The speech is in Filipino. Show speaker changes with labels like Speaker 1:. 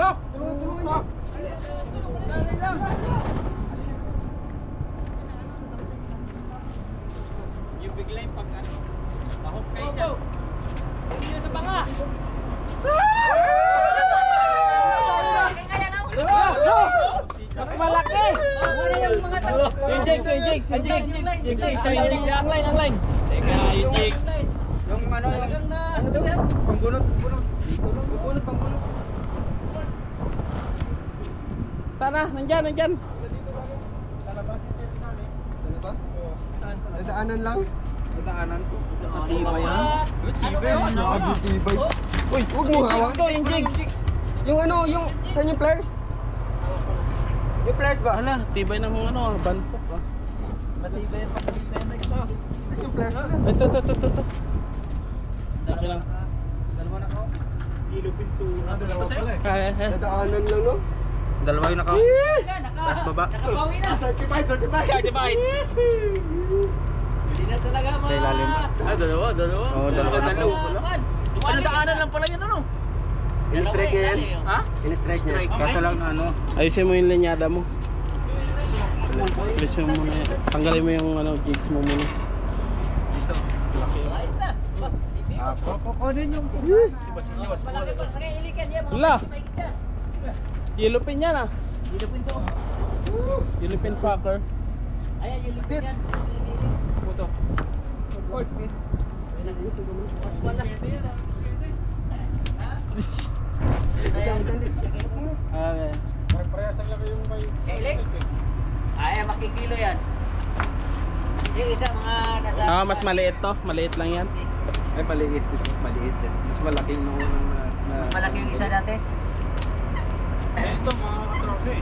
Speaker 1: Tulungan nyo.
Speaker 2: Yung bigla yung pag ano, mahok kayo dyan. Hindi na sa banga.
Speaker 1: Mas malaki! Yung jigs. Ang line.
Speaker 2: Teka, yung jigs.
Speaker 1: Yung ano, pambunot. Pambunot. Sana, nandyan. Sa labas yung set namin. Sa labas? Oo. Nadaanan lang? Nadaanan ko. Tibay yan.
Speaker 2: Tibay yun.
Speaker 1: Grabe tibay. Uy, huwag mo hawak. Yung jigs. Yung ano, saan yung flares? Yung flares ba?
Speaker 3: Ala, tibay ng mga ano, banpok ah.
Speaker 2: Matibay pa sa ito.
Speaker 1: Yung flares pala.
Speaker 3: Ito. Laki lang.
Speaker 1: Dalawa na ako.
Speaker 2: Dalawa pala eh.
Speaker 1: Nadaanan lang, no?
Speaker 3: Dalawa yung naka.
Speaker 2: Taas
Speaker 3: baba.
Speaker 2: Nakabawi na.
Speaker 1: Certified.
Speaker 2: Certified. Hindi na talaga ma.
Speaker 3: Sa ilalim.
Speaker 2: Dalawa.
Speaker 3: Oo, dalawa.
Speaker 2: Ano daanan lang pala yun ano?
Speaker 1: In-strike niya yan?
Speaker 2: Ha?
Speaker 1: In-strike niya.
Speaker 3: Kaso lang ano. Ayusin mo yung linyada mo. Ayusin mo muna yan. Tanggalin mo yung ano, jigs mo muna.
Speaker 2: Ayos na.
Speaker 1: Kukunin yung
Speaker 2: Malaki ko sa kaya ilikan yan.
Speaker 3: Wala. Yellow pin yan ah.
Speaker 2: Ilupin to.
Speaker 3: Yellow pin fucker.
Speaker 2: Ayan, ilupin yan.
Speaker 3: Puto.
Speaker 2: Mas malaki.
Speaker 3: Okay.
Speaker 1: Parehasang lang yung may...
Speaker 2: Kailik? Ay, makikilo yan. Yung isa mga nasa...
Speaker 3: Ah, mas maliit to. Maliit lang yan.
Speaker 1: Ay, maliit. Maliit yan. Mas malaking nung na...
Speaker 2: Malaki yung isa dati.
Speaker 3: Ito mga katroso eh.